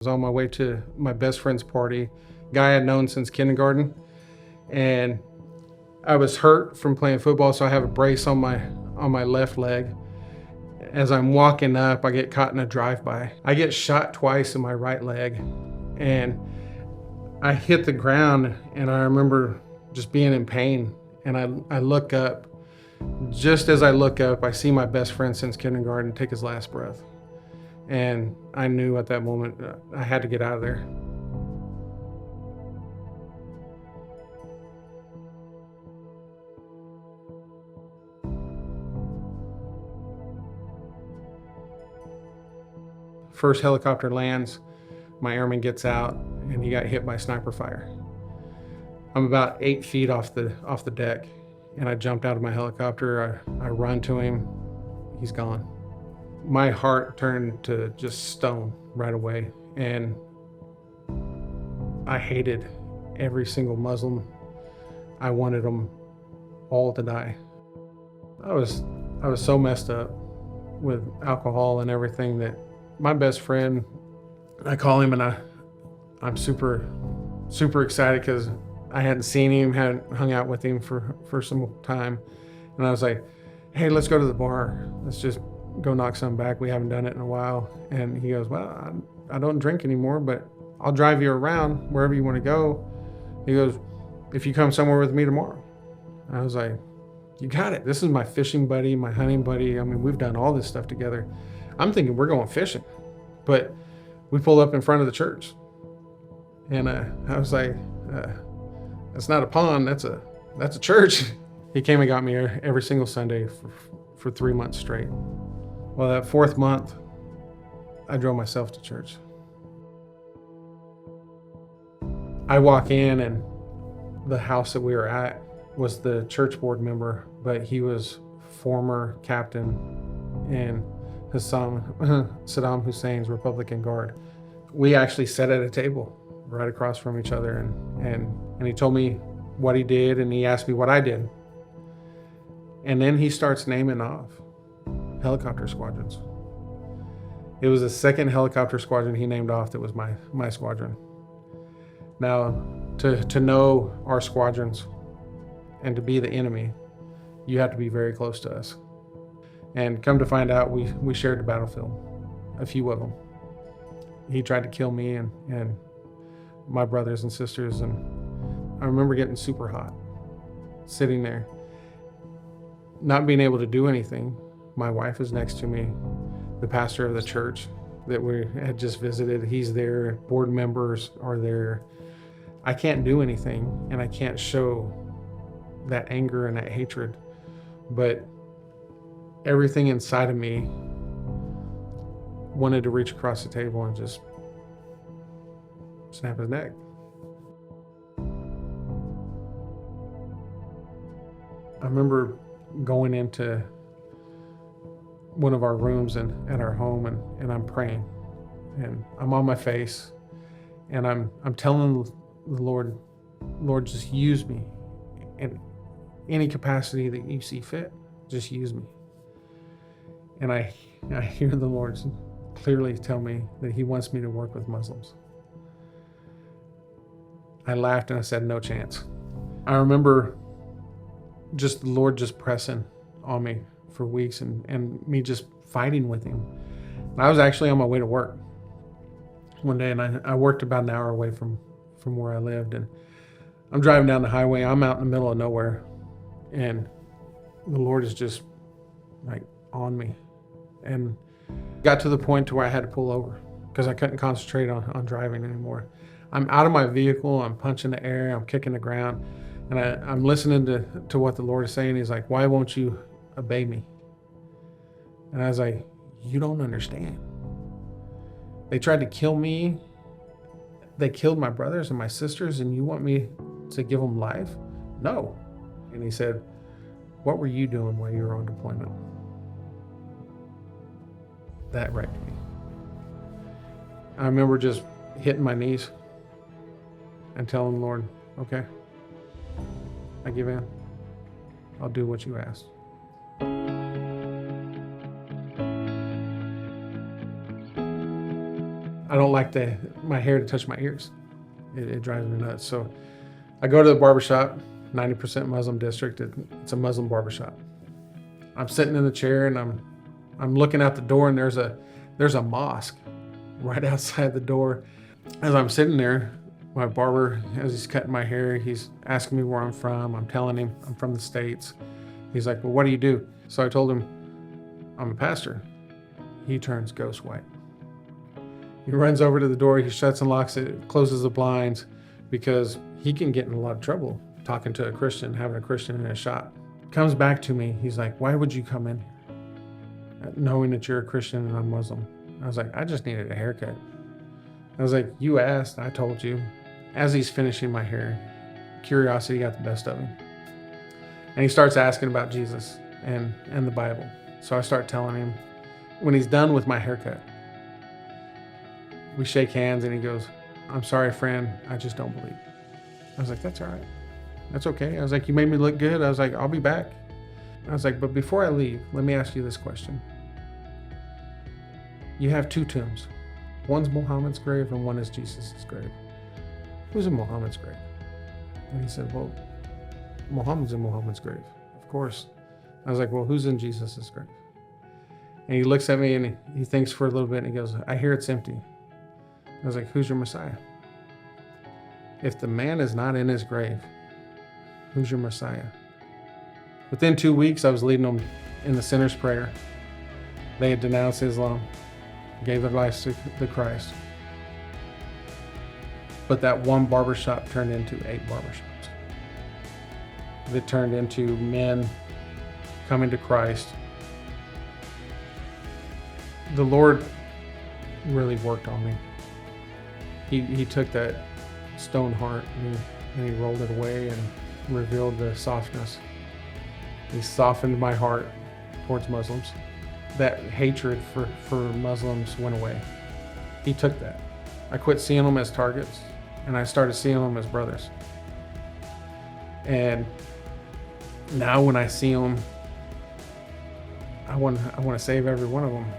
I was on my way to my best friend's party, guy I'd known since kindergarten, and I was hurt from playing football, so I have a brace on my left leg. As I'm walking up, I get caught in a drive-by. I get shot twice in my right leg, and I hit the ground, and I remember just being in pain, and I look up. Just as I look up, I see my best friend since kindergarten take his last breath. And I knew at that moment I had to get out of there. First helicopter lands, my airman gets out, and he got hit by sniper fire. I'm about 8 feet off the deck, and I jumped out of my helicopter. I run to him. He's gone. My heart turned to just stone right away, and I hated every single Muslim. I wanted them all to die. I was so messed up with alcohol and everything that my best friend, I call him, and I'm super excited because I hadn't seen him, hadn't hung out with him for some time, and I was like, "Hey, let's go to the bar. Let's just go knock some back. We haven't done it in a while." And he goes, "Well, I don't drink anymore, but I'll drive you around wherever you want to go." He goes, "If you come somewhere with me tomorrow." I was like, "You got it. This is my fishing buddy, my hunting buddy. I mean, we've done all this stuff together." I'm thinking we're going fishing, but we pulled up in front of the church, and I was like, "That's not a pond. That's a church." He came and got me every single Sunday for 3 months straight. Well, that 4th month, I drove myself to church. I walk in, and the house that we were at was the church board member, but he was former captain in Saddam Hussein's Republican Guard. We actually sat at a table right across from each other, and he told me what he did, and he asked me what I did. And then he starts naming off helicopter squadrons. It was the second helicopter squadron he named off that was my squadron. Now, to know our squadrons and to be the enemy, you have to be very close to us. And come to find out, we shared the battlefield, a few of them. He tried to kill me and my brothers and sisters, and I remember getting super hot, sitting there, not being able to do anything. My wife is next to me. The pastor of the church that we had just visited, he's there. Board members are there. I can't do anything, and I can't show that anger and that hatred, but everything inside of me wanted to reach across the table and just snap his neck. I remember going into one of our rooms at our home, and I'm praying, and I'm on my face, and I'm telling the Lord, just use me in any capacity that you see fit. Just use me. And I hear the Lord clearly tell me that he wants me to work with Muslims. I laughed and I said, "No chance." I remember just the Lord just pressing on me for weeks, and me just fighting with him. And I was actually on my way to work one day, and I worked about an hour away from where I lived, and I'm driving down the highway. I'm out in the middle of nowhere, and the Lord is just like on me, and got to the point to where I had to pull over because I couldn't concentrate on driving anymore. I'm out of my vehicle. I'm punching the air. I'm kicking the ground, and I'm listening to what the Lord is saying. He's like, "Why won't you obey me?" And I was like, "You don't understand. They tried to kill me. They killed my brothers and my sisters, and you want me to give them life? No." And he said, "What were you doing while you were on deployment?" That wrecked me. I remember just hitting my knees and telling the Lord, "Okay, I give in. I'll do what you asked." I don't like my hair to touch my ears. It drives me nuts. So I go to the barbershop, 90% Muslim district. It's a Muslim barbershop. I'm sitting in the chair and I'm looking out the door, and there's a mosque right outside the door. As I'm sitting there, my barber, as he's cutting my hair, he's asking me where I'm from. I'm telling him I'm from the States. He's like, well, what do you do? So I told him, I'm a pastor. He turns ghost white. He runs over to the door, he shuts and locks it, closes the blinds, because he can get in a lot of trouble talking to a Christian, having a Christian in his shop. Comes back to me, he's like, why would you come in here knowing that you're a Christian and I'm Muslim? I was like, I just needed a haircut. I was like, you asked, I told you. As he's finishing my hair, curiosity got the best of him. And he starts asking about Jesus and the Bible. So I start telling him. When he's done with my haircut, we shake hands and he goes, I'm sorry, friend, I just don't believe. I was like, that's all right. That's okay. I was like, you made me look good. I was like, I'll be back. I was like, but before I leave, let me ask you this question. You have two tombs. One's Muhammad's grave and one is Jesus' grave. Who's in Muhammad's grave? And he said, well, Muhammad's in Muhammad's grave, of course. I was like, well, who's in Jesus' grave? And he looks at me and he thinks for a little bit and he goes, I hear it's empty. I was like, who's your Messiah? If the man is not in his grave, who's your Messiah? Within 2 weeks, I was leading them in the sinner's prayer. They had denounced Islam, gave their lives to the Christ. But that one barbershop turned into 8 barbershops. It turned into men coming to Christ. The Lord really worked on me. He took that stone heart and he rolled it away and revealed the softness. He softened my heart towards Muslims. That hatred for Muslims went away. He took that. I quit seeing them as targets and I started seeing them as brothers. And now when I see them, I want to save every one of them.